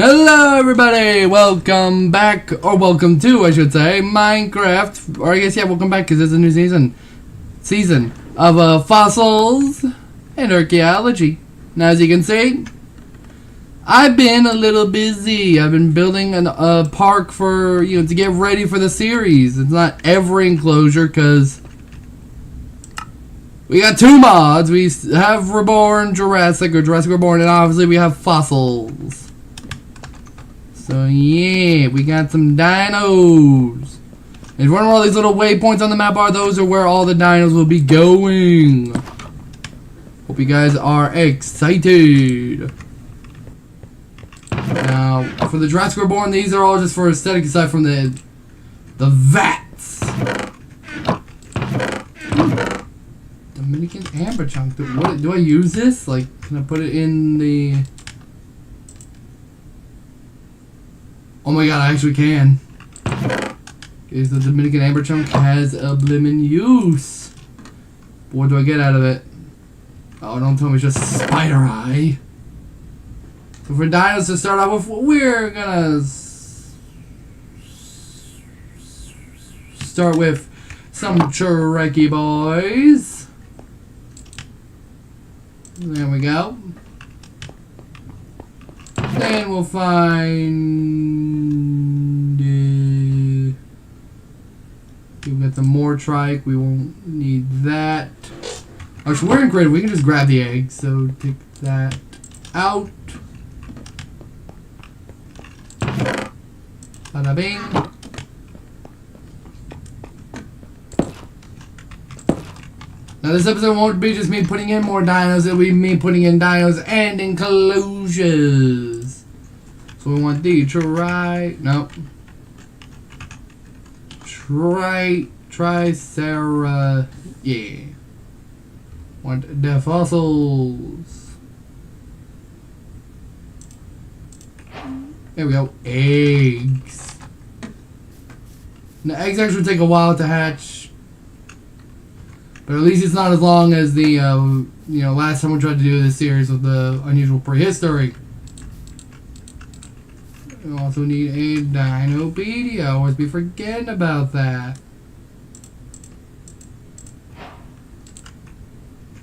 Hello everybody, welcome back, or welcome to, I should say, Minecraft, or I guess, yeah, welcome back, because it's a new season of fossils and archaeology. Now, as you can see, I've been a little busy. I've been building a park for, to get ready for the series. It's not every enclosure, because we got two mods. We have Reborn Jurassic, or Jurassic Reborn, and obviously we have fossils. So yeah, we got some dinos. And if you wonder where all these little waypoints on the map are, those are where all the dinos will be going. Hope you guys are excited. Now, for the Jurassic Reborn, these are all just for aesthetic aside from the vats. Dominican amber chunk. Do I use this? Like, can I put it in the... Oh my god, I actually can. Okay, so the Dominican amber chunk has a blimmin' use. But what do I get out of it? Oh, don't tell me it's just spider eye. So for dinos to start off with, we're gonna start with some Trekkie boys. There we go. Then we'll find... we've got the more trike. We won't need that. Actually, we're in grid. We can just grab the egg. So take that out. Bada bing. Now this episode won't be just me putting in more dinos. It'll be me putting in dinos and enclosures. So we want the Tricera, yeah. Want the fossils. There we go. Eggs. Now eggs actually take a while to hatch, but at least it's not as long as the last time we tried to do this series with the unusual prehistory. We also need a Dinopedia. I always be forgetting about that.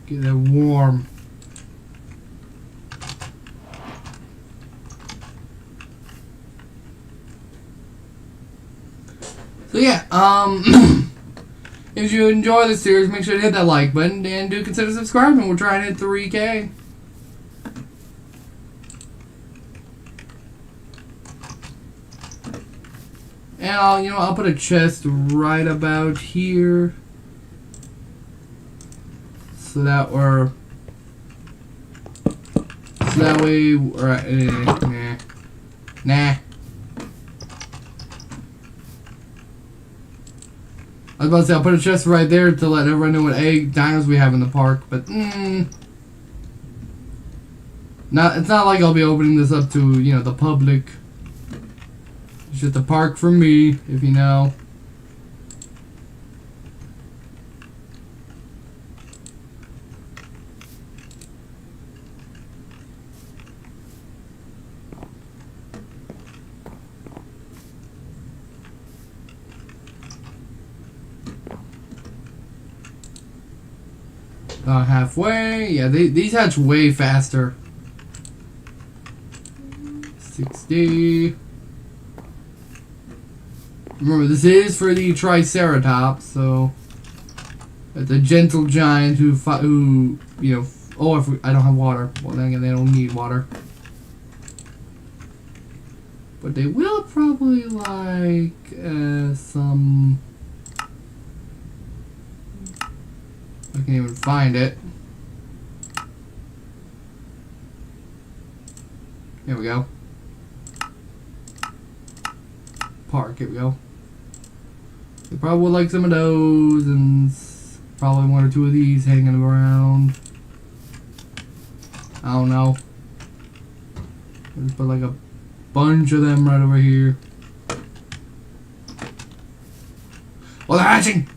Get it warm. So yeah, if you enjoy this series, make sure to hit that like button and do consider subscribing. We're trying to hit 3K. And I'll put a chest right about here, so that way, nah. I was about to say I'll put a chest right there to let everyone know what egg dinos we have in the park, but it's not like I'll be opening this up to the public. It's just a park for me, if you know. About halfway. Yeah, these hatch way faster. 60. Remember, this is for the Triceratops, so the gentle giant who oh, I don't have water. Well, then again, they don't need water, but they will probably like some. I can't even find it. There we go. Park. Here we go. They probably would like some of those, and probably one or two of these hanging around. I don't know. I'll just put like a bunch of them right over here. Well, they're hatching!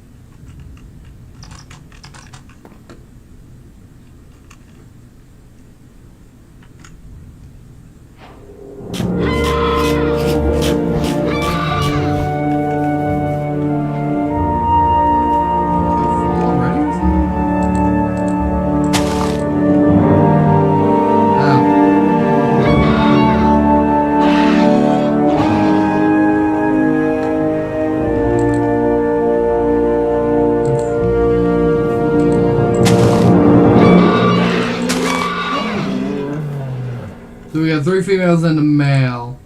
we got 3 females and a male.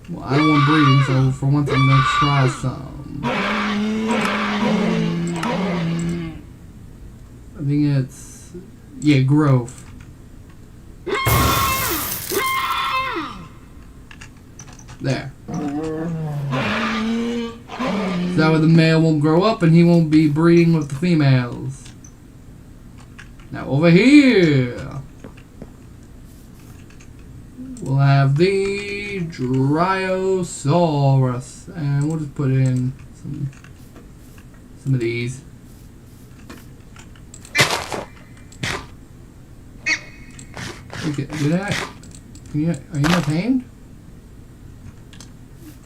Well, I don't want breeding, so for once I'm gonna try some. I think it's... yeah, growth. There. So that way the male won't grow up and he won't be breeding with the females. Now over here, we'll have the Dryosaurus, and we'll just put in some of these. Okay, do that. Are you not tamed?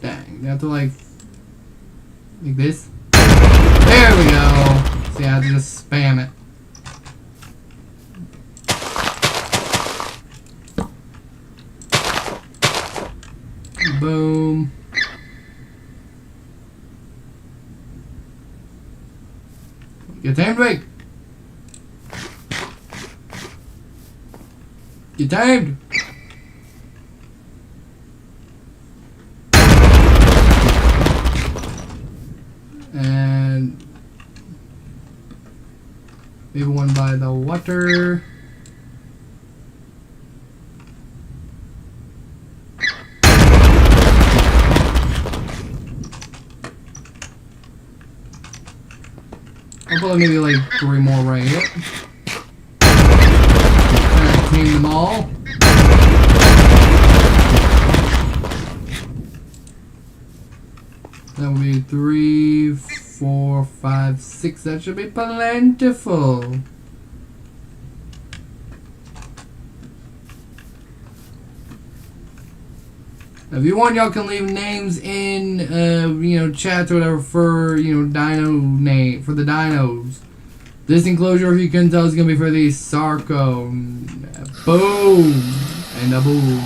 Dang, you have to like this. There we go. See, I have to just spam it. Boom. Get tamed, Wake. Get tamed. And maybe one by the water. I'll probably maybe like 3 more right here. And tame them all. That would be 3, 4, 5, 6. That should be plentiful. Now, if you want, y'all can leave names in, chats or whatever for, dino name for the dinos. This enclosure, if you can tell, is gonna be for the Sarco. Boom and a boom.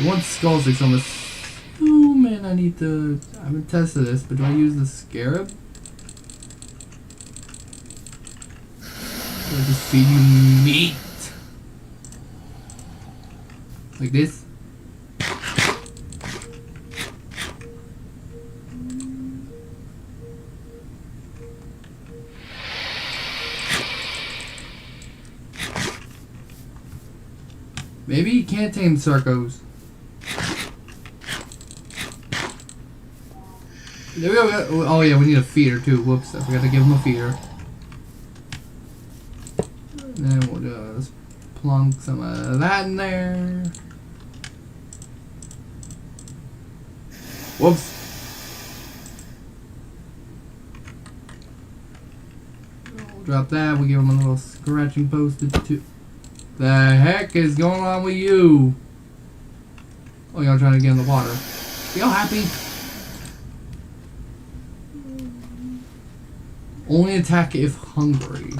One skull sticks on this. Oh man, I haven't tested this, but do I use the scarab? Or just feed you meat? Like this? Maybe you can't tame Sarcos. There we go. Oh yeah, we need a feeder too. Whoops, I forgot to give him a feeder. And then we'll just plunk some of that in there. Whoops. We'll drop that. We'll give him a little scratching post too. The heck is going on with you? Oh, y'all trying to get in the water. Y'all happy? Only attack if hungry.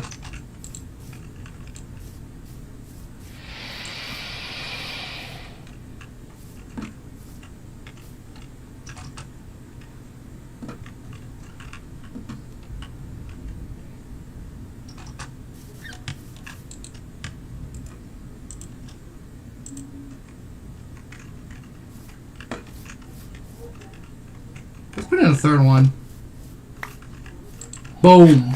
Let's put in a third one. Boom.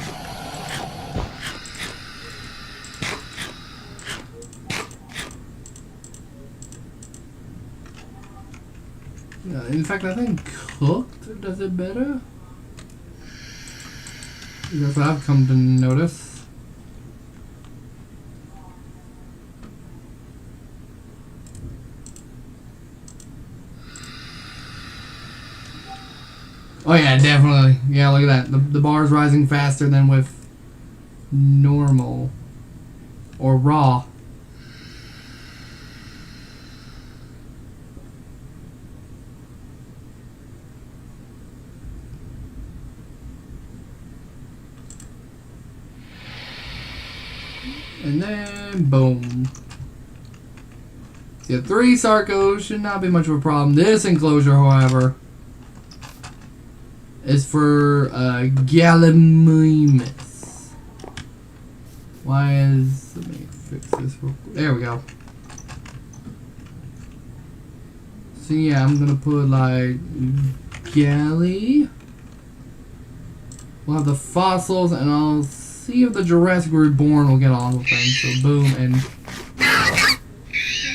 In fact, I think cooked does it better. That's what I've come to notice. Oh yeah, definitely. Yeah, look at that. The bar's rising faster than with normal or raw. And then boom. So yeah, 3 Sarcos should not be much of a problem. This enclosure, however, is for Gallimimus. Why is... Let me fix this real quick. There we go. So yeah, I'm gonna put like galley. We'll have the fossils, and I'll see if the Jurassic Reborn will get on with them. So boom, and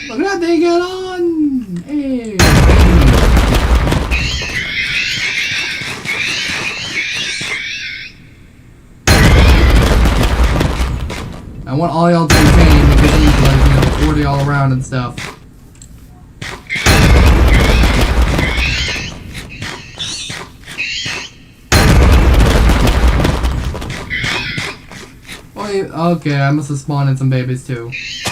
look at that, they get on. Hey. I want all y'all to be tame because you need to, like, you know, order all around and stuff. Okay, I must have spawned in some babies too. Is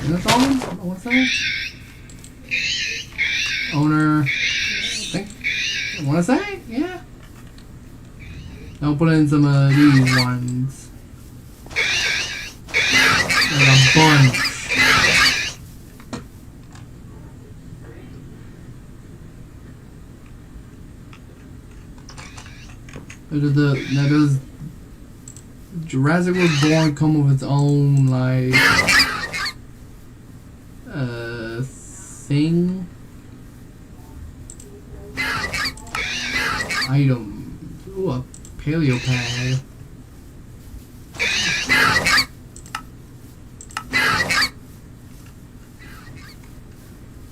that all? What's that? Owner. I think. I want to say? Yeah. I'll put in some of these ones. Like a bunch. Now does Jurassic Reborn come with its own like thing? Item. Ooh, a paleo pad.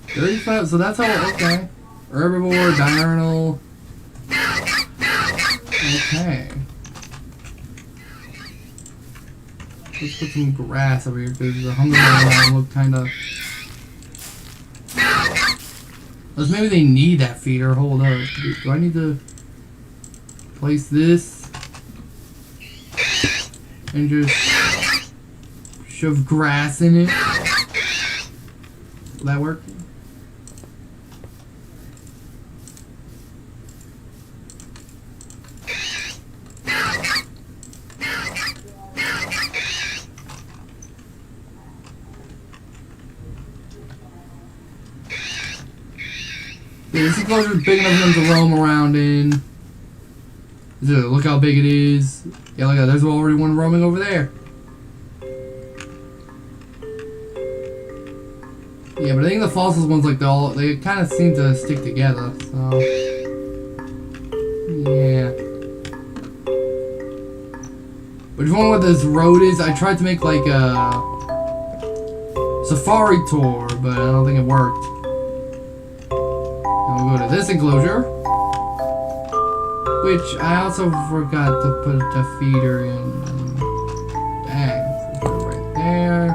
$35, so that's how, okay. Herbivore, diurnal. Okay. Let's put some grass over here because the hunger one look kind of. Unless maybe they need that feeder. Hold up. Do I need to place this and just shove grass in it? Will that work? Yeah, this enclosure is big enough for them to roam around in. Look how big it is. Yeah, look at that. There's already one roaming over there. Yeah, but I think the fossils ones, like, they kind of seem to stick together, so. Yeah. But if you wonder what this road is, I tried to make, like, a safari tour, but I don't think it worked. Now we'll go to this enclosure, which I also forgot to put the feeder in. Dang, so put it right there.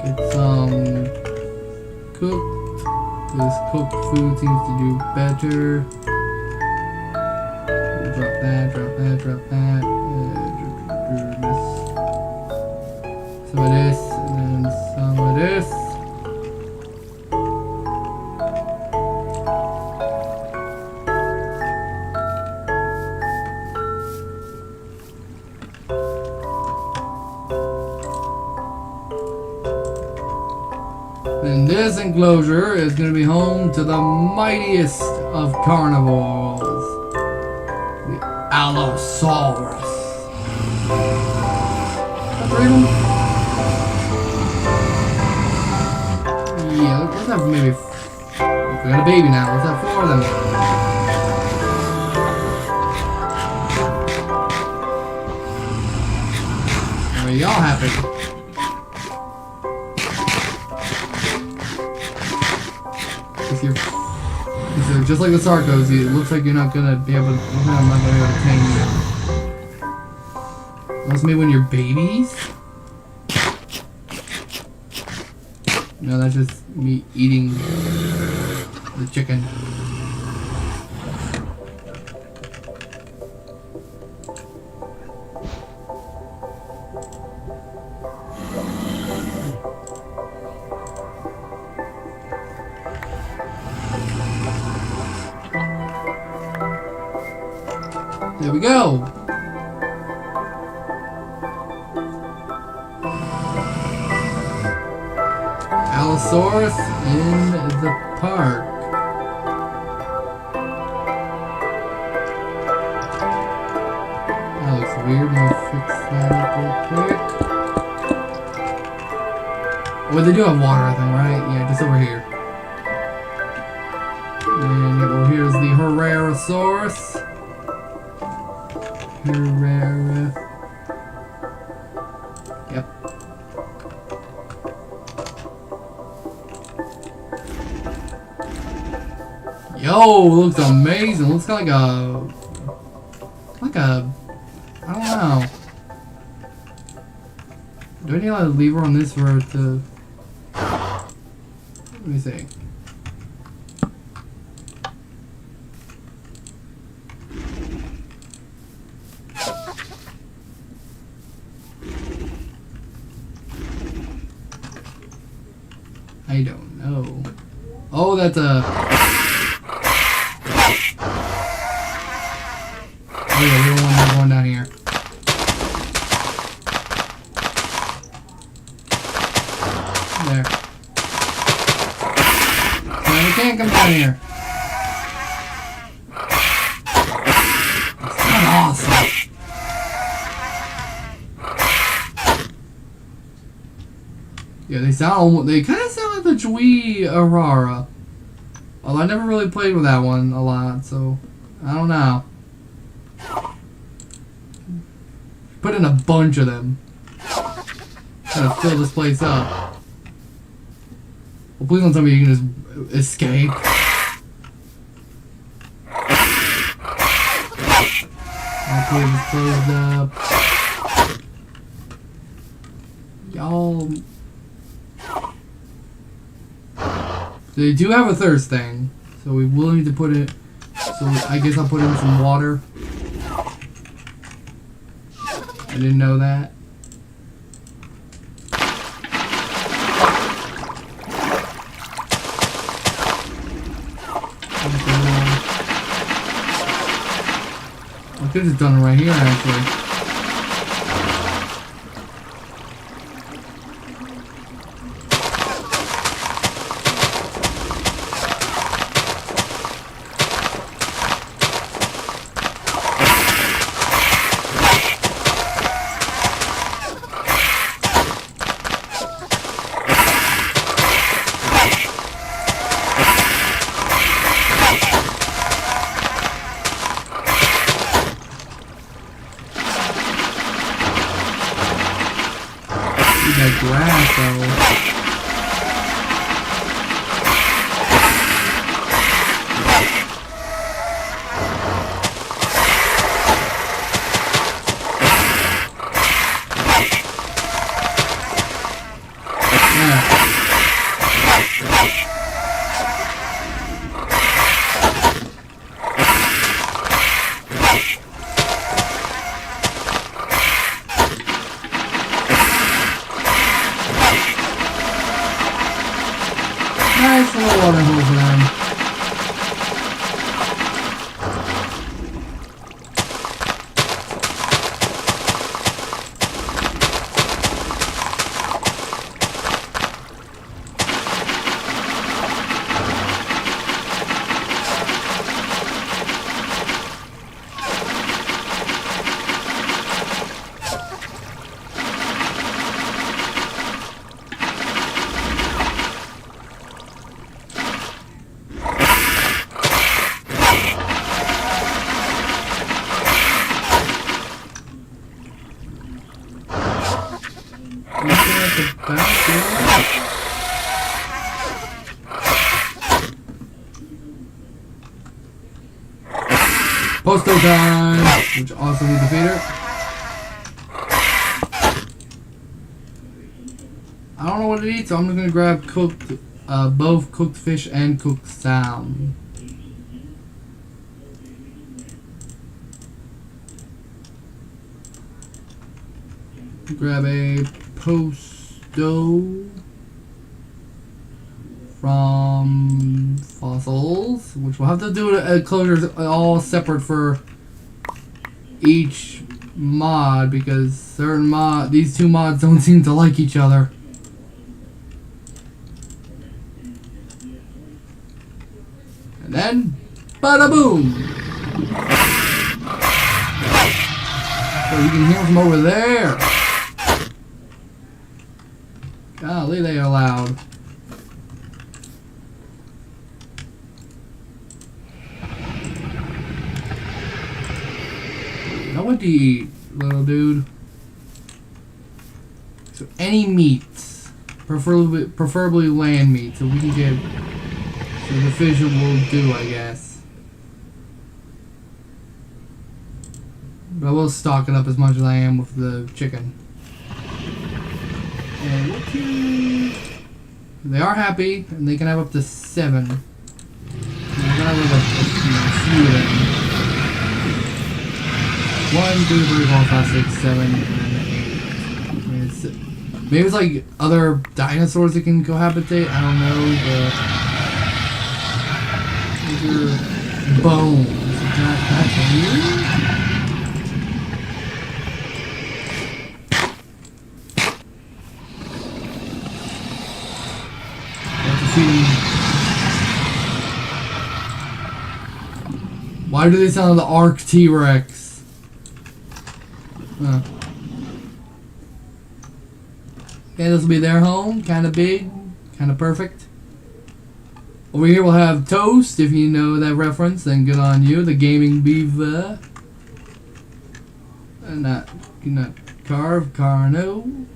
Get some cooked. This cooked food seems to do better. We'll drop that, drop that, drop that. Some of this, and then some of this. And this enclosure is going to be home to the mightiest of carnivores, the Allosaurus. Yeah, let's have maybe. We got a baby now. Let's have 4 of them. Are y'all happy? Just like the Sarcos, it looks like you're not gonna be able to. I'm not gonna be able to tame you. Unless maybe when you're babies? No, that's just me eating the chicken. There we go. Herrerasaurus in the park. That looks weird. Let me fix that up real quick. Oh, they do have water, I think, right? Yeah, just over here. And over here is the Herrerasaurus. Yep. Yo, looks amazing. Looks like a, I don't know. Do I need a lever on this for it to? Let me see. I don't know. Oh, that's a. Oh yeah, we don't want that going down here. There. No, we can't come down here. It's not awesome. Yeah, they sound. They kind of sound like the Jui Arara. Although I never really played with that one a lot, so I don't know. Put in a bunch of them. Gotta fill this place up. Well, please don't tell me you can just escape. Okay, just closed up. Y'all. They do have a thirst thing, so we will need to put it. So I guess I'll put in some water. I didn't know that. I could have done it right here, actually. That grass, though. Nice little water hole for them. Posto time, which also needs a feeder. I don't know what it eats, so I'm just gonna grab cooked, both cooked fish and cooked salmon. Grab a posto from fossils, which we'll have to do closures all separate for each mod because these two mods don't seem to like each other. then, bada boom! Oh, you can hear them from over there! Golly, they are loud. Now what do you eat, little dude? So any meats, preferably land meat, so we can get. So the fish will do, I guess. But I will stock it up as much as I am with the chicken. And they are happy, and they can have up to 7. So we're gonna have a few of them. 1, 2, 3, 4, 5, 6, 7, and 8. Maybe it's like other dinosaurs that can cohabitate. I don't know. These are bones. That's weird. Why do they sound like the Arc T-Rex? Yeah, this will be their home. Kind of big. Kind of perfect. Over here we'll have Toast. If you know that reference, then good on you. The Gaming Beaver. And not Carno.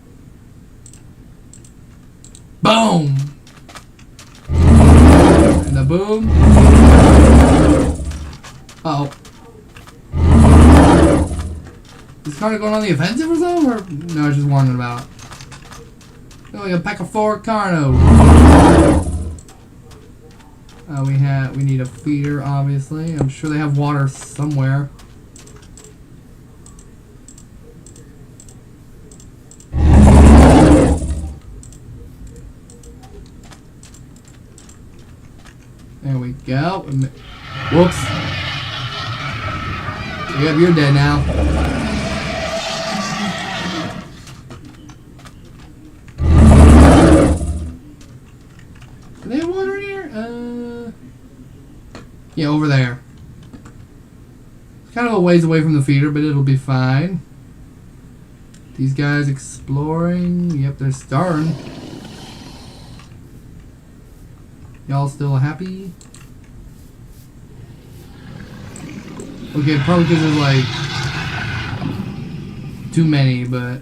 Boom! And the boom. Uh oh. Is Carno going on the offensive or something? Or no, I was just wondering about. Like a pack of 4 Carno. We need a feeder, obviously. I'm sure they have water somewhere. There we go. Whoops. Yep, you're dead now. Do they have water in here? Yeah, over there. It's kind of a ways away from the feeder, but it'll be fine. These guys exploring. Yep, they're starting. Y'all still happy? Okay, probably because there's like too many, but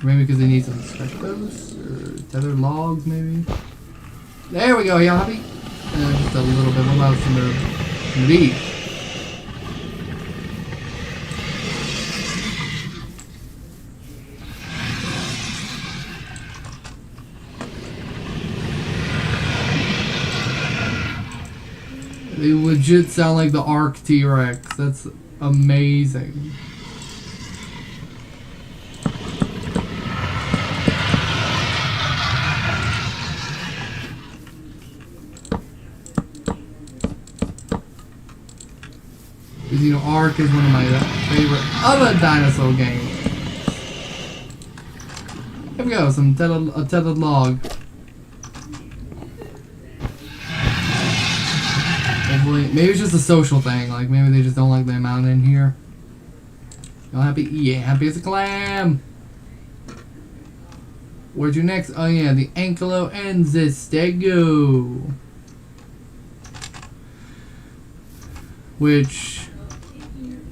maybe because they need some stretch posts or tethered logs, maybe. There we go. Y'all happy? Just a little bit. What about some of these? They legit sound like the Arc T-Rex. That's amazing. Because, you know, Arc is one of my favorite other dinosaur games. Here we go, a tethered log. Maybe it's just a social thing, like maybe they just don't like the amount in here. Y'all happy? Yeah, happy as a clam. Where'd you next? Oh yeah, the Ankylo and the Stego. Which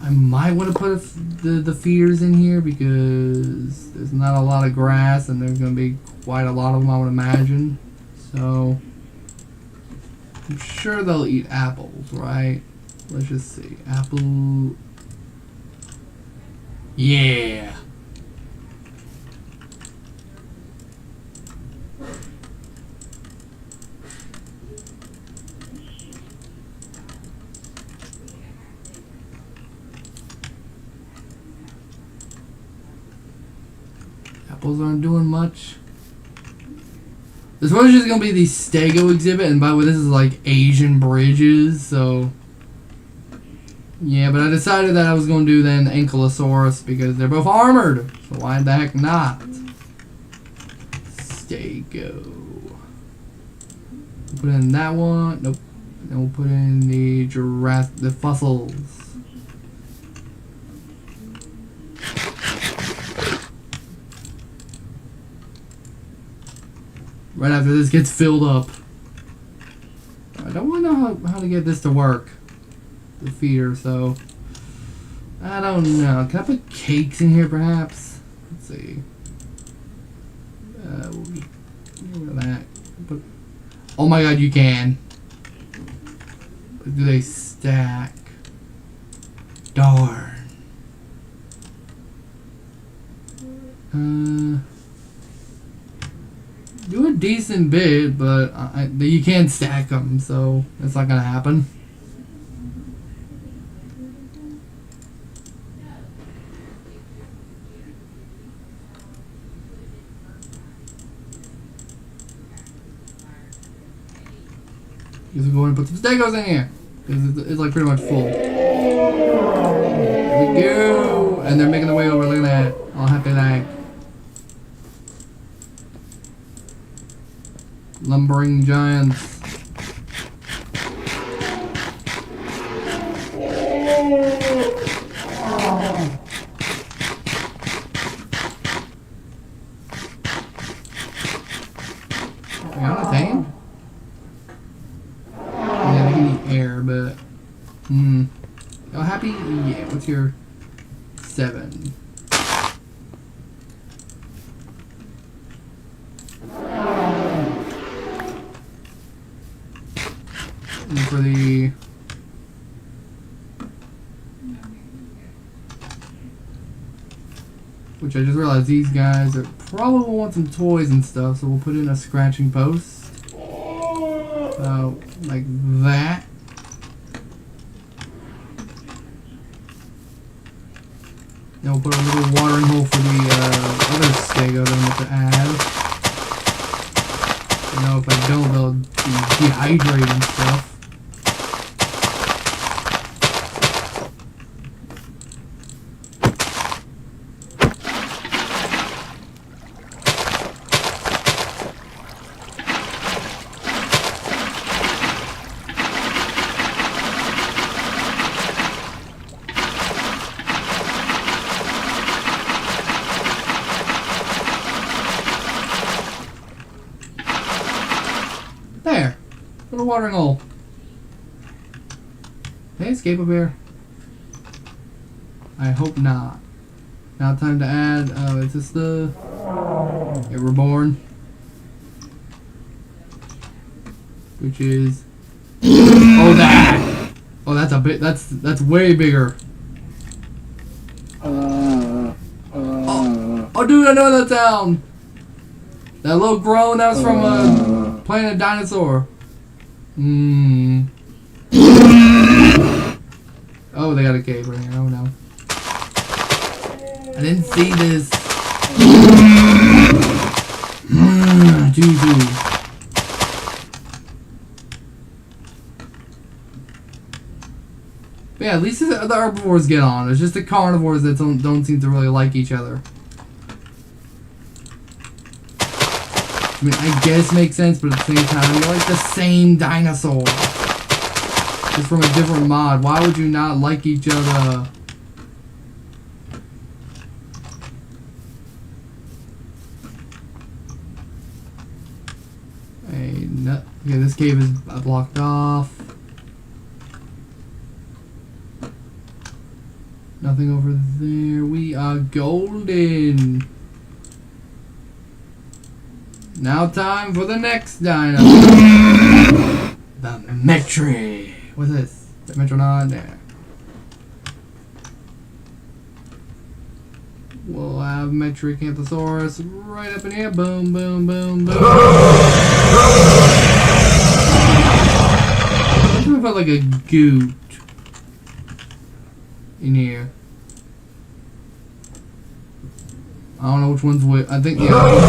I might want to put the feeders in here because there's not a lot of grass and there's going to be quite a lot of them, I would imagine. So I'm sure they'll eat apples, right? Let's just see. Apple. Yeah. Apples aren't doing much. This one's just gonna be the Stego exhibit, and by the way, this is like Asian bridges, so yeah. But I decided that I was gonna do then Ankylosaurus because they're both armored, so why the heck not? Stego. Put in that one. Nope. Then we'll put in the fossils. Right after this gets filled up. I don't want to know how to get this to work. The feeder, so I don't know. Can I put cakes in here perhaps? Let's see. We'll get rid of that. Oh my god, you can. Do they stack? Darn. Do a decent bit, but you can't stack them, so that's not gonna happen. Guess we'll go and put some stegos in here. Because it's like pretty much full. There we go! And they're making their way over, look at that. All happy like. Lumbering giants. Are you on a tame? Yeah, they can eat air, but oh, happy? Yeah, what's your 7? And for the which I just realized these guys are probably want some toys and stuff, so we'll put in a scratching post. Like that. Then we'll put a little watering hole for the other stego that I'm going to add. You know, if I don't, they'll dehydrate and stuff. There! Little watering hole. Can I escape up here? I hope not. Now time to add, is this the... Yeah, reborn. Which is... Oh, that! Oh, that's a bit, that's way bigger. Oh, dude, I know that sound! That little groan, that was from, playing a dinosaur. Oh, they got a cave right here. Oh no. I didn't see this. Juju. But yeah, at least the herbivores get on. It's just the carnivores that don't seem to really like each other. I mean, I guess it makes sense, but at the same time, you're like the same dinosaur. Just from a different mod. Why would you not like each other? Hey, no. Okay, this cave is blocked off. Nothing over there. We are golden. Now time for the next dino. The Metri. What's this? The Metronod there. We'll have Metricanthosaurus right up in here. Boom, boom, boom, boom. I'm gonna put like a goot in here. I don't know which one's which. I think the other one.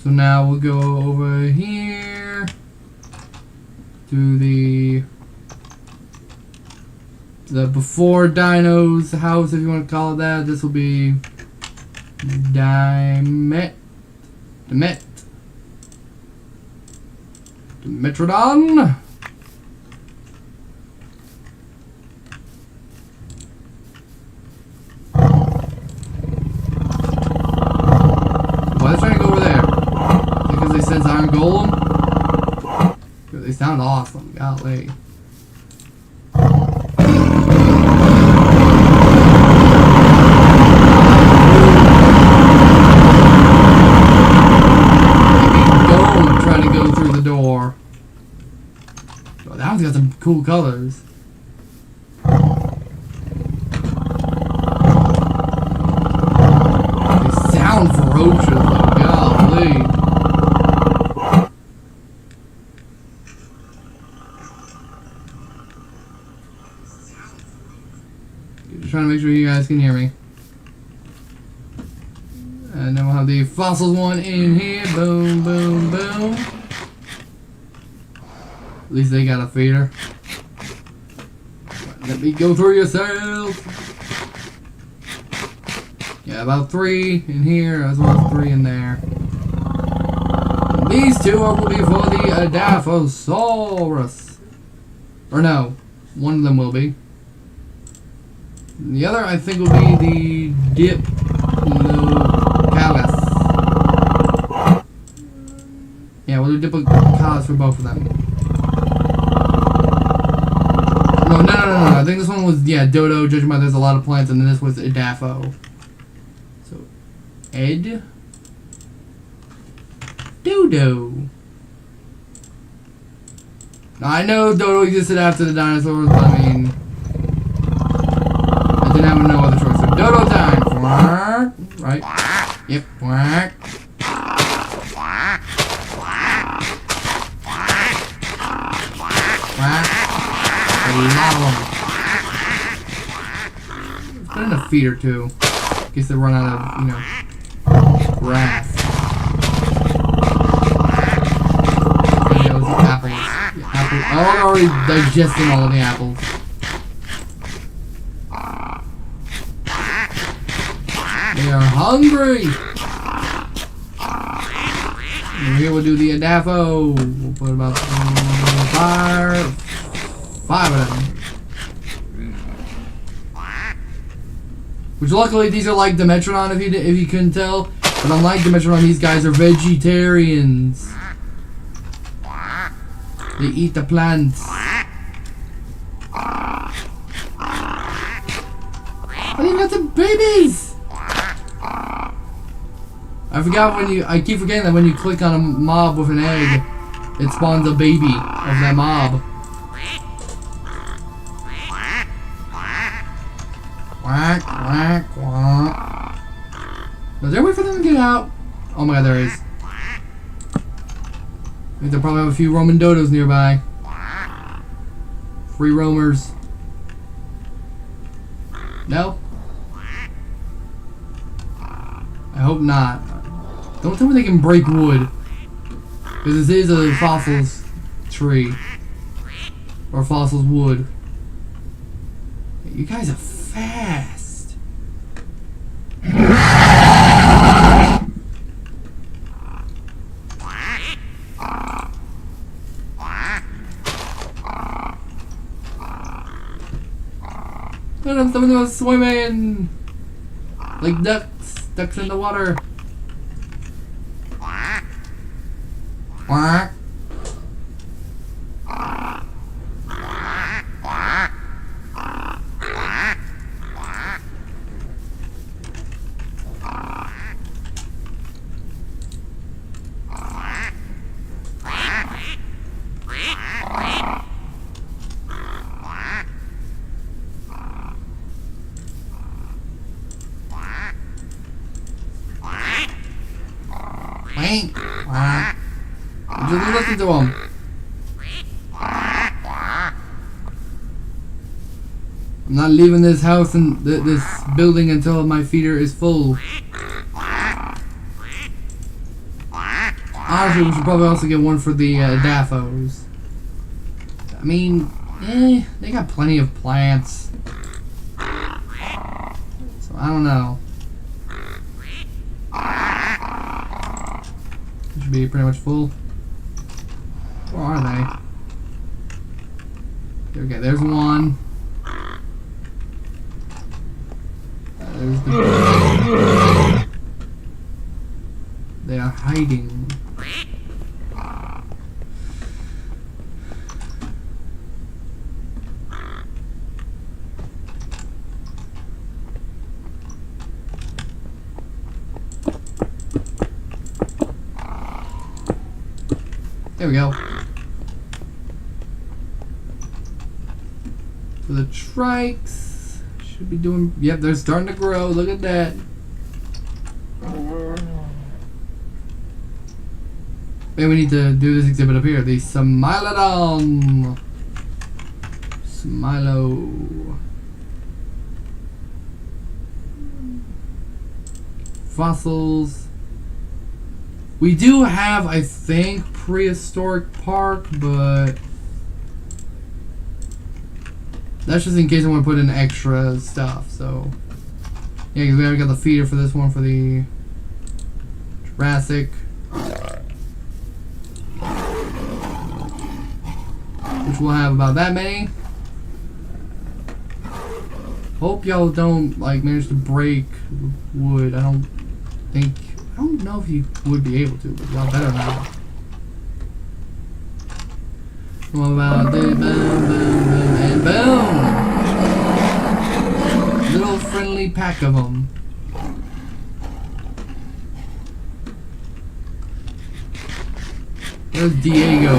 So now we'll go over here to the before Dino's house, if you want to call it that. This will be Dimetrodon. Why is it trying to go over there? Because they sense Iron Golem? They sound awesome, golly. Trying to go through the door. Oh, that one's got some cool colors. They sound ferocious though, golly. Just trying to make sure you guys can hear me. And then we'll have the fossils one in here. Boom, boom, boom. At least they got a feeder. Let me go through yourself. Yeah, about 3 in here as well as 3 in there. And these 2 will be for the Adaphosaurus. Or no, one of them will be. And the other I think will be the Diplodocus. Yeah, we'll do Diplodocus for both of them. No. I think this one was, yeah, Dodo, judging by there's a lot of plants, and then this was Adapho. So, Ed. Dodo. Now, I know Dodo existed after the dinosaurs, but I mean, I didn't have no other choice. So, Dodo time. Right? Yep. Quack. Put in a feeder too, in case they run out of, you know, grass. Yeah, those are apples. Yeah, apples. Oh, they're already digesting all of the apples. They are hungry. And here we'll do the Adapho. We'll put about 5 of them. Which luckily these are like Dimetrodon if you couldn't tell. But unlike Dimetrodon, these guys are vegetarians. They eat the plants. Oh, you got some babies! I keep forgetting that when you click on a mob with an egg, it spawns a baby of that mob. Quack, quack, quack. Is there a way for them to get out? Oh my god, there is. I think they'll probably have a few Roman dodos nearby. Free roamers. No? I hope not. Don't tell me they can break wood. Because this is a fossils tree. Or fossils wood. You guys are fast. Some of them are swimming like ducks in the water. Quack. Just listen to him. I'm not leaving this house and this building until my feeder is full. Quack. Honestly, we should probably also get one for the Daphos. I mean, they got plenty of plants. So I don't know. It should be pretty much full. Where are they? Okay, there's one. There's the... They are hiding. There we go. So the trikes should be doing... Yep, they're starting to grow. Look at that. Maybe we need to do this exhibit up here. The Smilodon. Smilo. Fossils. We do have, I think, prehistoric park, but that's just in case I want to put in extra stuff. So yeah, because we already got the feeder for this one for the Jurassic, which we'll have about that many. Hope y'all don't like manage to break wood. I don't know if you would be able to, but y'all better not. What about the boom, boom, boom, and boom! Little friendly pack of them. There's Diego.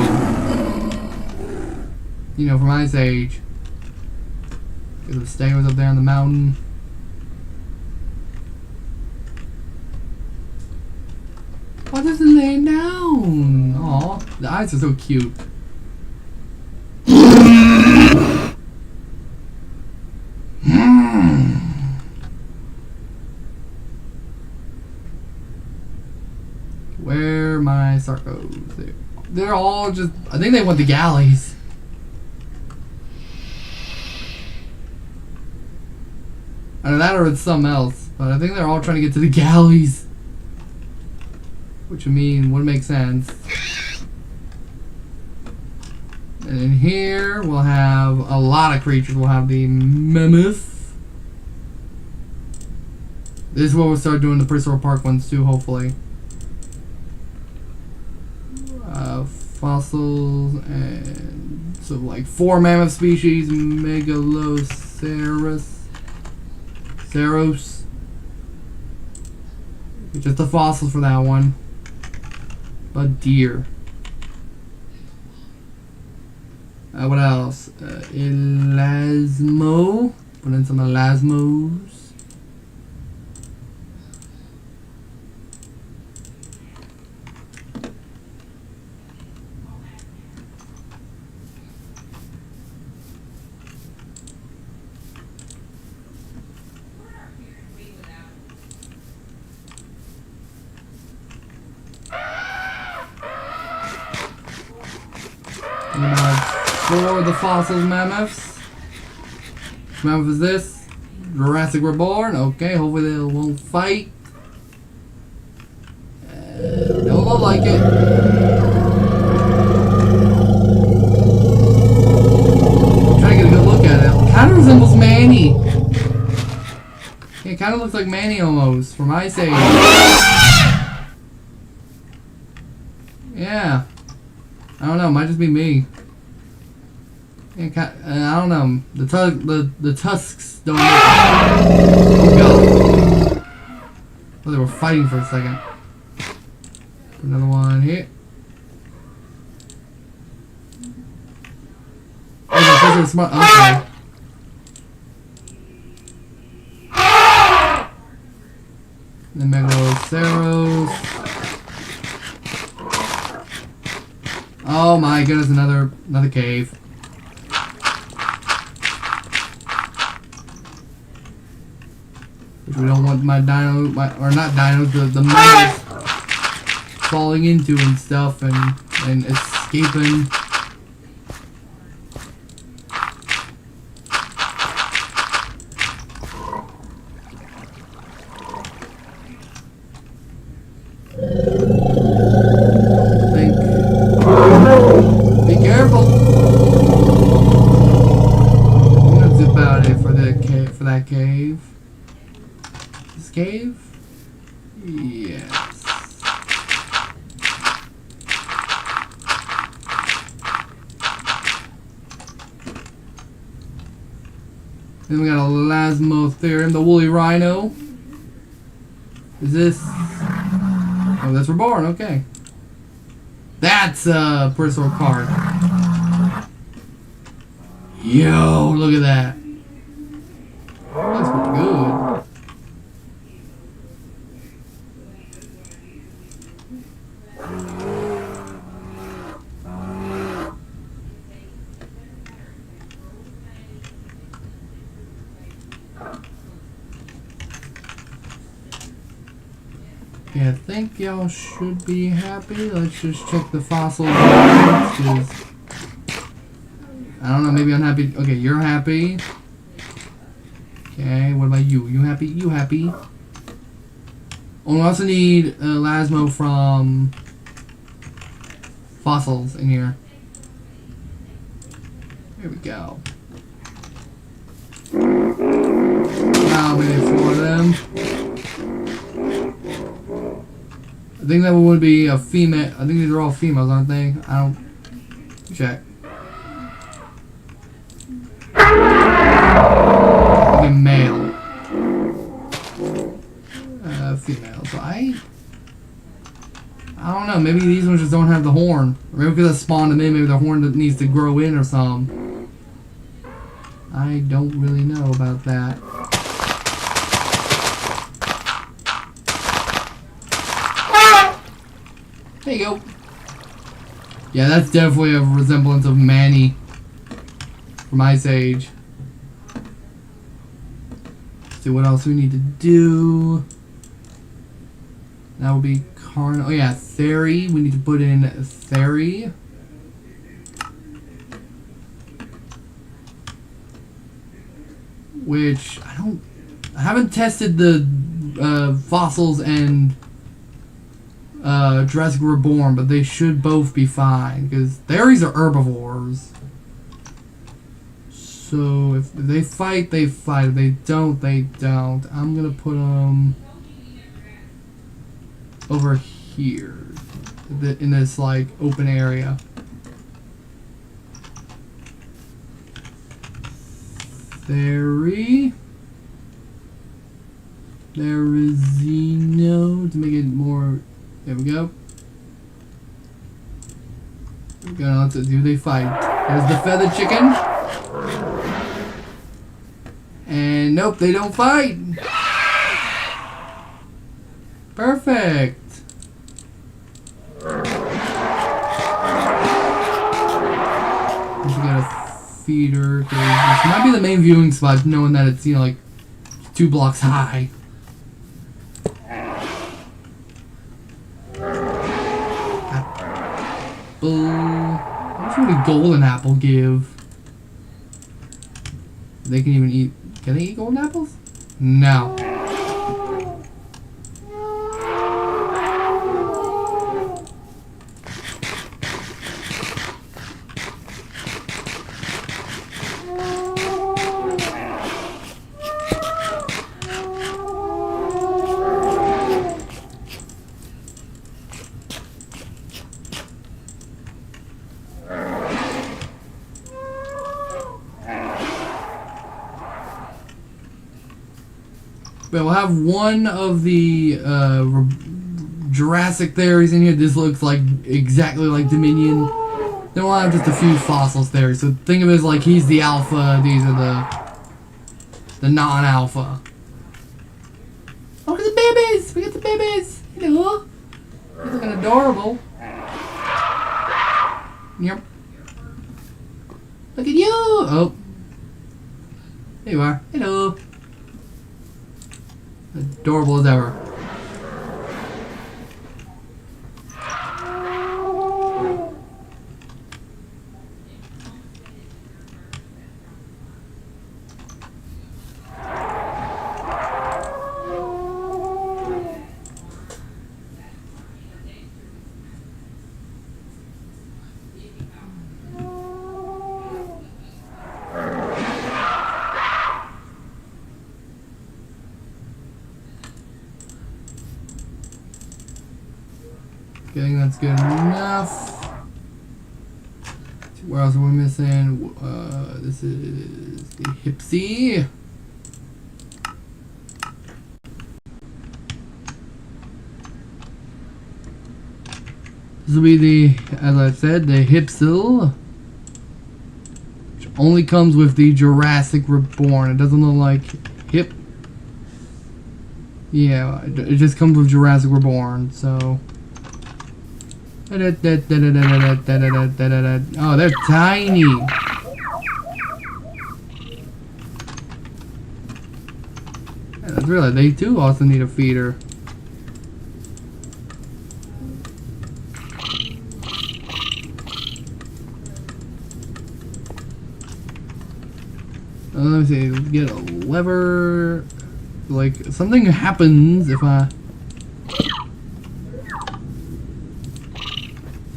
You know, from Ice Age. Get the stairs up there on the mountain. Why doesn't it lay down? Aw, the eyes are so cute. Where are my Sarcos? They're all just... I think they want the galleys. Either that or it's something else. But I think they're all trying to get to the galleys. Which I mean would make sense. And in here we'll have a lot of creatures. We'll have the mammoth. This is where we'll start doing the prehistoric park ones too, hopefully. Fossils and so like 4 mammoth species, Megaloceros. Just the fossils for that one. But deer. What else? Elasmo. Put in some elasmos. For the fossils mammoths. Which mammoth is this? Jurassic Reborn. Okay, hopefully they won't fight. Don't look like it. I'm trying to get a good look at it. It kind of resembles Manny. It kind of looks like Manny almost from Ice Age. Yeah. I don't know, might just be me. I don't know. The tusks don't. Oh god! Oh, they were fighting for a second. Another one here. Oh, those are smart. Okay. The Megaloceros. Oh my goodness! Another cave. Which we don't want my dino, or not dinos, the mammoths falling into and stuff and escaping. Be careful. That's about it for that cave. This cave? Yes. Then we got a Lasmotherium, the woolly rhino. Is this? Oh, that's reborn. Okay. That's a personal card. Yo, look at that. That's pretty good. Yeah, I think y'all should be happy. Let's just check the fossils. I don't know, maybe I'm happy. Okay, you're happy. Okay, what about you? You happy? You happy? Oh, we also need Lasmo from fossils in here. There we go. Now maybe 4 of them. I think that one would be a female. I think these are all females, aren't they? I don't check. Maybe male. Female. So I don't know. Maybe these ones just don't have the horn. Or maybe because I spawned them in, maybe the horn needs to grow in or something. I don't really know about that. There you go. Yeah, that's definitely a resemblance of Manny from Ice Age. Let's see what else we need to do. That would be Carno. Oh yeah, Theory. We need to put in Theory. Which I haven't tested the fossils and Jurassic Reborn, but they should both be fine because Theories are herbivores. So if they fight, they fight. If they don't, they don't. I'm gonna put them over here in this like open area. Theory. Therizino to make it more. There we go. We're gonna let it do they fight. There's the feathered chicken. And nope, they don't fight. Perfect. We got a feeder. This might be the main viewing spot, knowing that it's, you know, like 2 blocks high. What would a golden apple give? They can even eat. Can they eat golden apples? No. But we'll have one of the Jurassic theories in here. This looks like exactly like Dominion. Then we'll have just a few fossils theories. So think of it as like he's the alpha. These are the non-alpha. Oh, look at the babies! We got the babies! Hello! They're looking adorable. Yep. Look at you! Oh. There you are. Hello. Adorable as ever. I think that's good enough. Where else are we missing? This is the Hipsy. This will be the, as I said, the Hipsil. Which only comes with the Jurassic Reborn. It doesn't look like Hip. Yeah, it just comes with Jurassic Reborn, so. Oh, they're tiny. Yeah, that's really, they too also need a feeder. Let me see, get a lever. Like, something happens if I...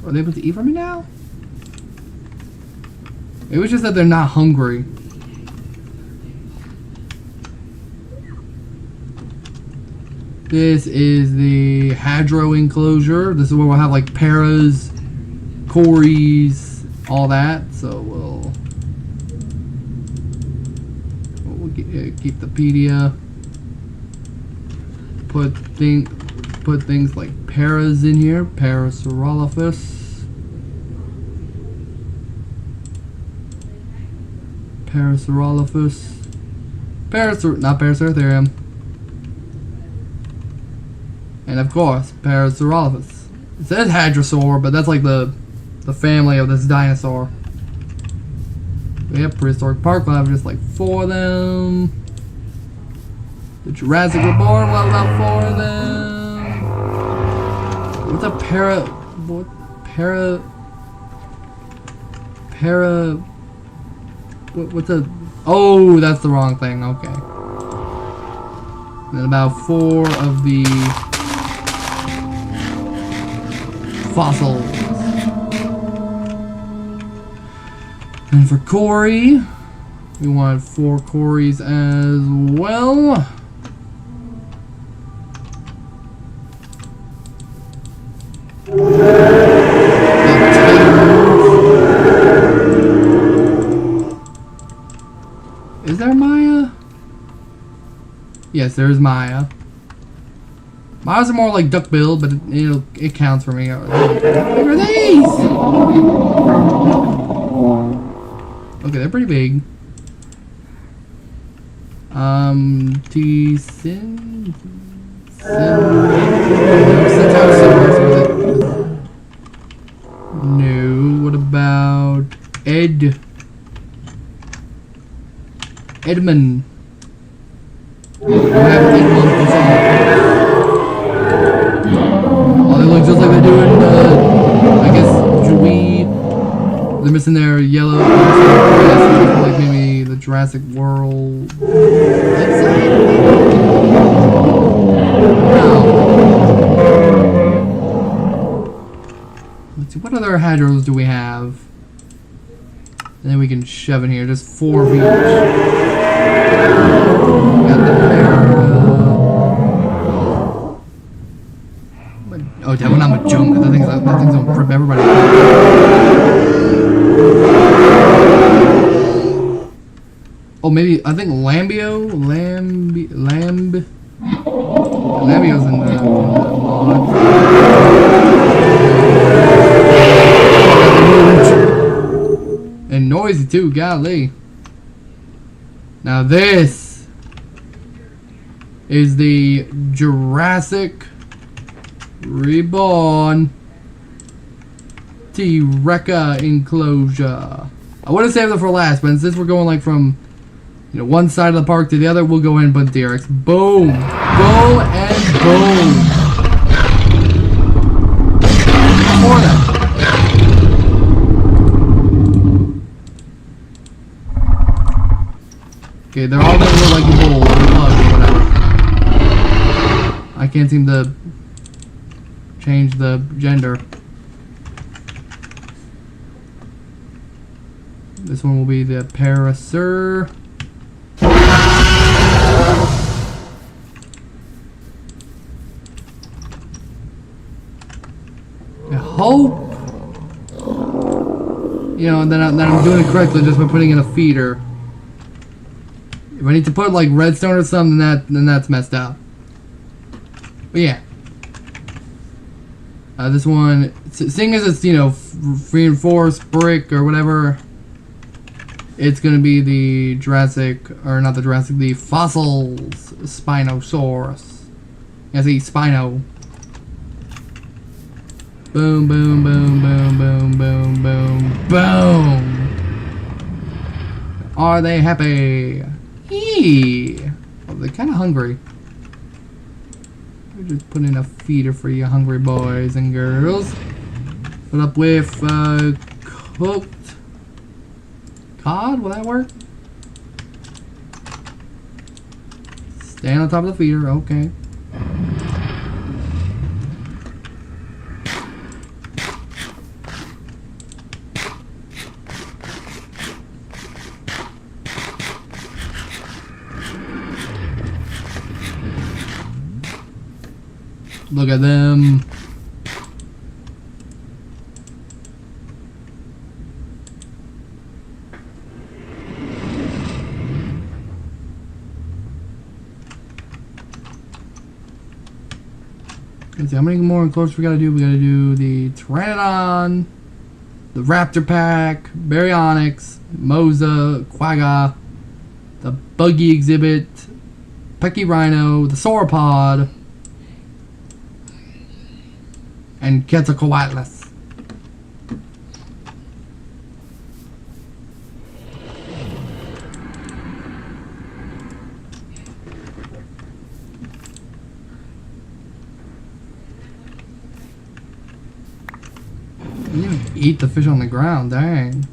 Are they able to eat from me now? It was just that they're not hungry. This is the Hadro enclosure. This is where we'll have like paras, cories, all that. So we'll keep the pedia. Put things like paras in here. Parasaurolophus. Parasaurolophus. Not Parasauritherium. And of course, Parasaurolophus. It says Hadrosaur, but that's like the family of this dinosaur. We have Prehistoric Park. We'll have just like 4 of them. The Jurassic Reborn, we'll have 4 of them. What's a what's a... Oh, that's the wrong thing. Okay. And then about 4 of the fossils. And for Cory, we want 4 Corys as well. Is there Maya? Yes, there's Maya. Maya's are more like duck-billed, but it counts for me. What are these? Okay, they're pretty big. T-Sin? No, what about Edmund? We have Edmund. Oh, they look just like they do in, I guess, Jui. They're missing their yellow. Like maybe the Jurassic World. Let's see, what other Hadros do we have? And then we can shove in here, just 4 of each. Got the oh, that one I'm a junk. That thing's gonna rip everybody. Oh, maybe, I think Lambio's in the mod. And noisy too, golly. Now this is the Jurassic Reborn T-Reca enclosure. I would have saved it for last, but since we're going like from one side of the park to the other, we'll go in and put T-Rex. Boom! Boom and boom! More of that. Okay, they're all gonna look like a bull or bug or whatever. I can't seem to change the gender. This one will be the Parasaur. you know, that I'm doing it correctly just by putting in a feeder. If I need to put like redstone or something, then that's messed up. But yeah. This one, seeing as it's, you know, reinforced brick or whatever, it's gonna be the Jurassic, or not the Jurassic, the fossils Spinosaurus. I see Spino. Boom, boom, boom, boom, boom, boom, boom, boom. Are they happy? Eee. Oh, they're kind of hungry. We're just putting a feeder for you hungry boys and girls. Put up with cooked cod. Will that work? Stand on top of the feeder. Okay. Look at them. Let's see, how many more enclosures we gotta do? We gotta do the Pteranodon, the Raptor Pack, Baryonyx, Mosa, Quagga, the Buggy Exhibit, Pecky Rhino, the Sauropod, and Quetzalcoatlus. You even eat the fish on the ground, dang.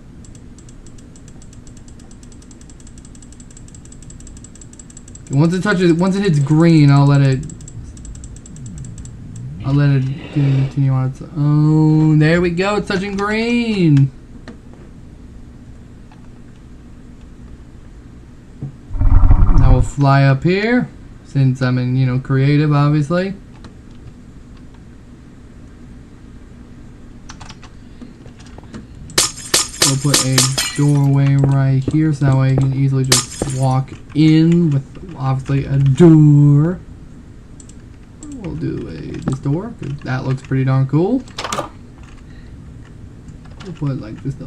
Once it hits green, I'll let it continue on its own. There we go, it's touching green. Now we'll fly up here, since I'm in, you know, creative, obviously. We'll put a doorway right here, so that way I can easily just walk in with, obviously, a door. We'll do this door, because that looks pretty darn cool. We'll put like just a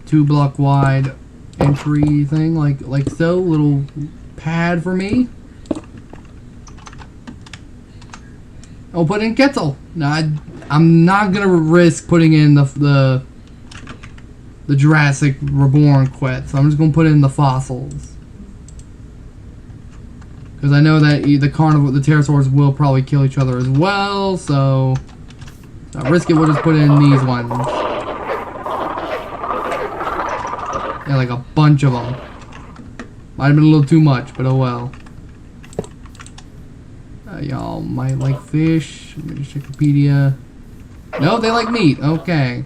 2-block wide entry thing, like so, little pad for me. I'll put in Quetzal. Now I'm not gonna risk putting in the Jurassic Reborn Quet, so I'm just gonna put in the fossils. Because I know that the pterosaurs will probably kill each other as well, so not risk it. We'll just put in these ones. Yeah, like a bunch of them. Might have been a little too much, but oh well. Y'all might like fish. Let me just check Wikipedia. No, they like meat. Okay.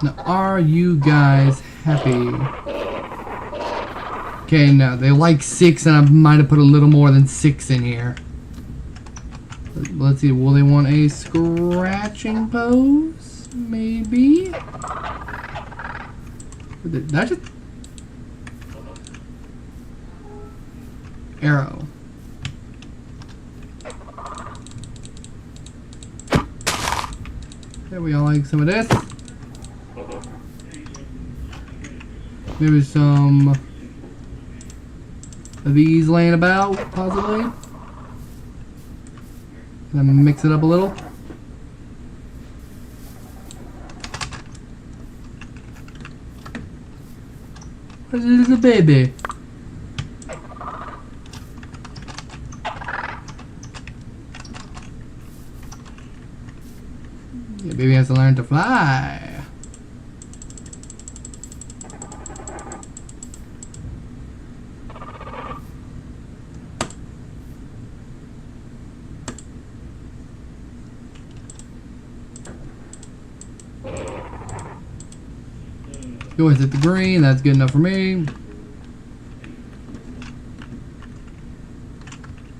Now, are you guys happy? Okay, no, they like 6, and I might have put a little more than 6 in here. Let's see, will they want a scratching pose? Maybe? That just... Arrow. Okay, we all like some of this. Maybe some of these laying about, possibly. Then mix it up a little. Where's the little baby? Yeah, baby has to learn to fly. Go ahead, hit the green. That's good enough for me.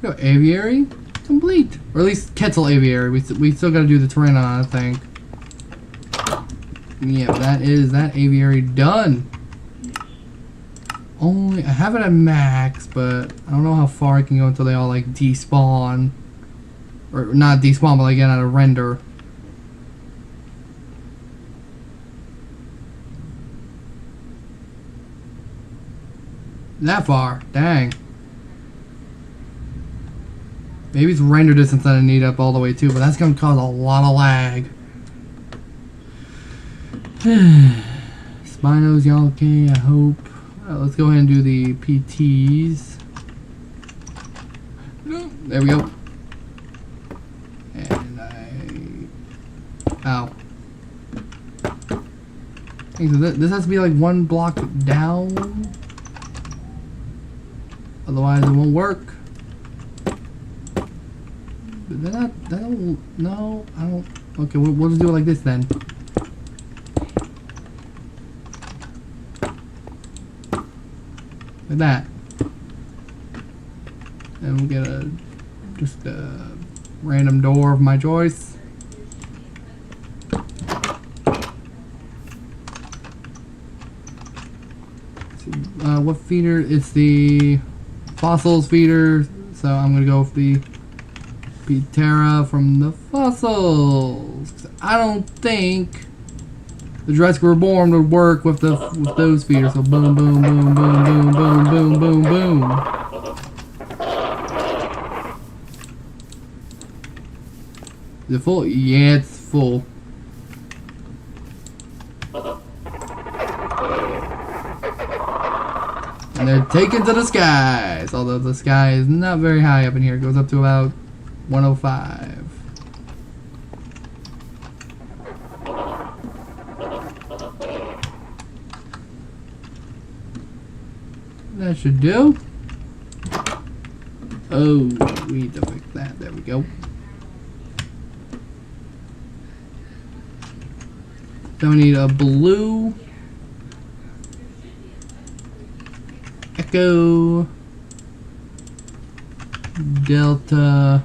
Go aviary. Complete. Or at least Kettle aviary. We still gotta do the terrain on it, I think. Yeah, that is that aviary done. Only I have it at max, but I don't know how far I can go until they all like despawn. Or not despawn, but like get out of render. That far. Dang. Maybe it's render distance that I need up all the way too, but that's gonna cause a lot of lag. Spinos, y'all okay, I hope. Let's go ahead and do the PTs. There we go. And ow. Okay, so this has to be like one block down. Otherwise it won't work. But that don't, no, I don't. Okay, we'll just do it like this then. Like that. And we'll get just a random door of my choice. What feeder? It's the fossils feeder, so I'm gonna go with the Ptera from the fossils. I don't think the Jurassic Reborn would work with those feeders. So boom, boom, boom, boom, boom, boom, boom, boom, boom. Is it full? Yeah, it's full. And they're taken to the skies. Although the sky is not very high up in here. It goes up to about 105. That should do. Oh, we need to fix that. There we go. Then we need a blue Echo Delta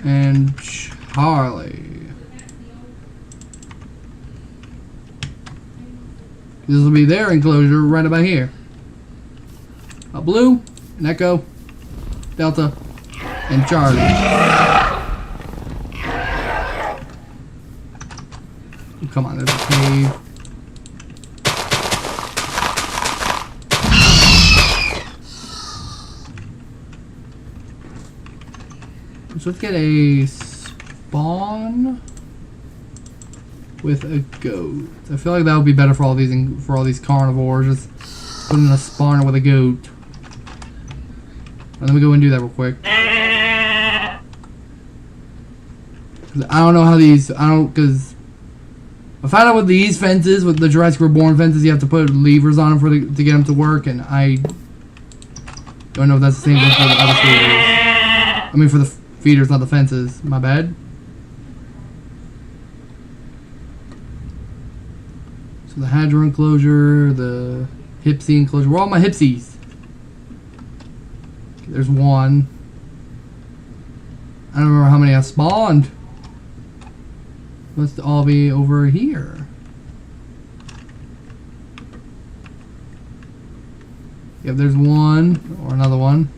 and Charlie. This will be their enclosure right about here. A blue, an Echo, Delta, and Charlie. Oh, come on, there's a cave. So let's get a spawn with a goat. I feel like that would be better for all these carnivores. Just put in a spawner with a goat. Let me go and do that real quick. I don't know how these. Because I found out with these fences, with the Jurassic Reborn fences, you have to put levers on them to get them to work, and I don't know if that's the same thing for the other feeders. I mean, for the feeders, not the fences. My bad. So the Hadron enclosure, the Hipsy enclosure. Where are all my Hipsies? Okay, there's one. I don't remember how many I spawned. Must all be over here. Yep, there's one or another one.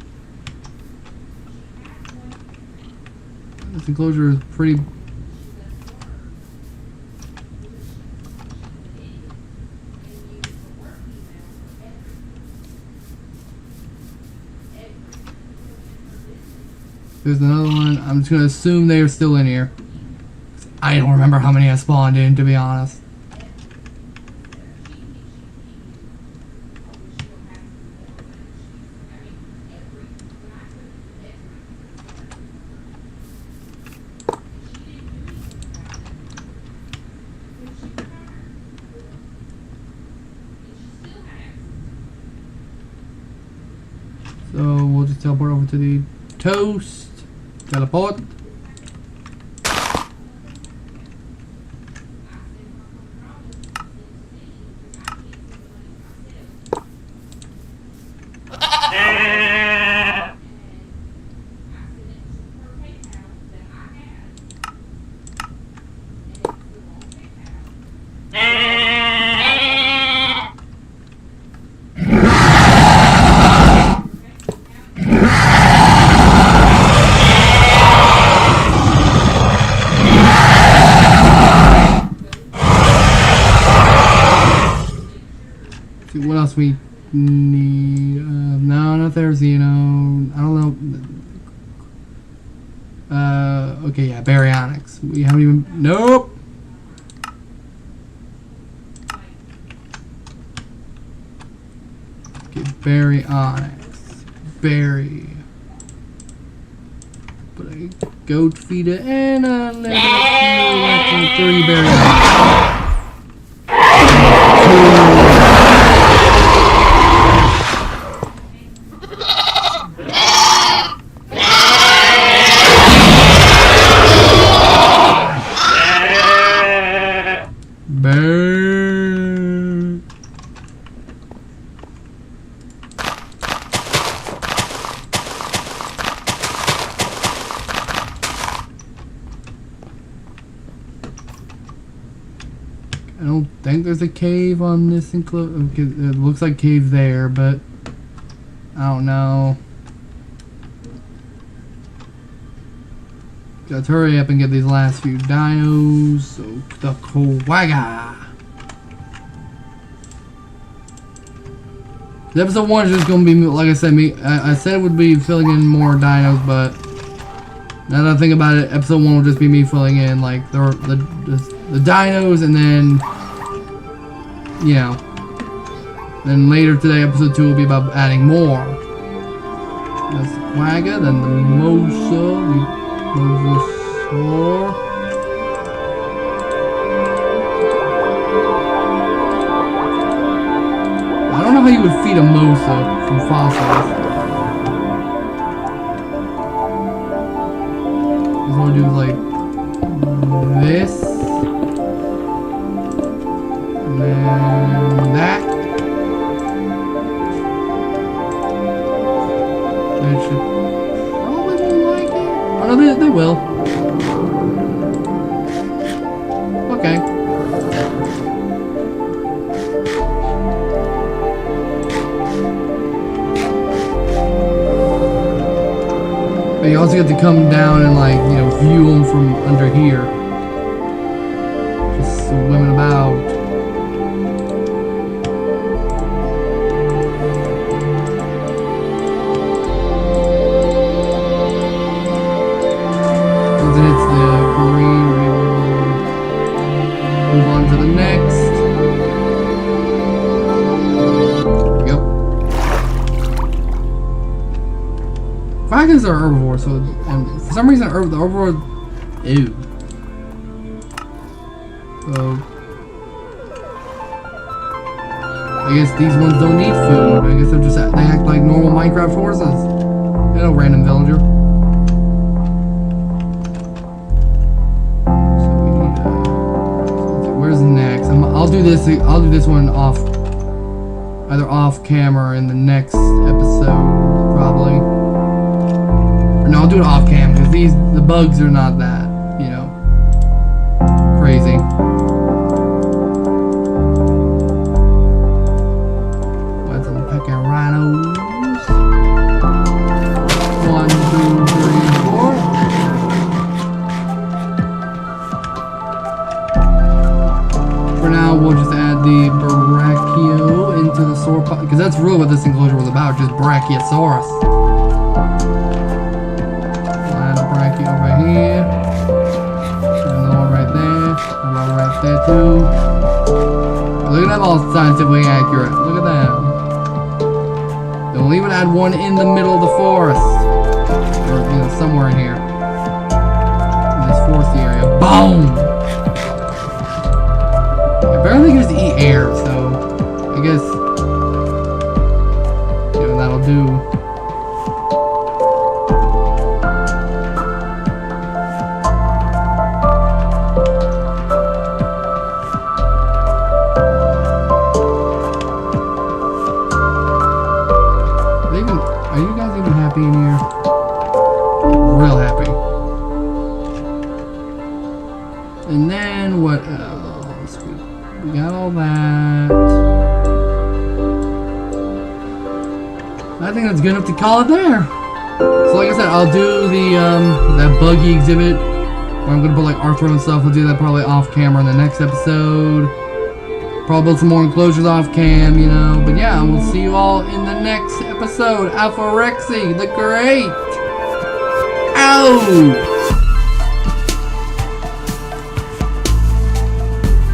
This enclosure is pretty. There's another one. I'm just gonna assume they are still in here. I don't remember how many I spawned in, to be honest. So we'll just teleport over to the toast. Teleport. else we need? No, not there, Xeno. I don't know. Okay, yeah, baryonyx. We haven't even. Nope. Okay, baryonyx. Berry. Put a goat feeder and a level 30 baryonyx. I don't think there's a cave on this enclosure. It looks like cave there, but I don't know. Let's hurry up and get these last few dinos. So the Quagga. Episode 1 is just gonna be, like I said, I said it would be filling in more dinos, but now that I think about it, episode 1 will just be me filling in like the dinos, and then, you know, then later today, episode 2 will be about adding more. That's the Quagga, then the Mosasaur. I don't know how you would feed a Mosa from fossils. Just want to do like this. And then that. It should probably like it. Oh no, they will. Okay. But you also get to come down and, like, you know, view them from under here. Just swimming about. Once it hits the green, we will move on to the next. Quaggas are herbivores, so and for some reason the herbivore. Ew. So I guess these ones don't need food. I guess they act like normal Minecraft horses. Hello, random villager. So we need where's next? I'll do this. I'll do this one either off camera in the next episode, probably. No, I'll do it off cam because the bugs are not that, you know, crazy. What's some pecking rhinos? 1, 2, 3, 4. For now, we'll just add the Brachio into the sauropod because that's really what this enclosure was about, just Brachiosaurus. Over here, and the one right there, and the one right there too. Look at them all scientifically accurate. Look at that. They'll even add one in the middle of the forest, or you know, somewhere in here, in this foresty area. Boom! Apparently, they just eat air, so I guess you know that'll do. In here, real happy. And then what else? We got all that. I think that's good enough to call it there. So like I said, I'll do the that buggy exhibit where I'm gonna put like Arthro and stuff. I'll do that probably off camera in the next episode. Probably build some more enclosures off cam, you know. But yeah, we'll see you all in the next episode. Alpha Rexy the Great. Out!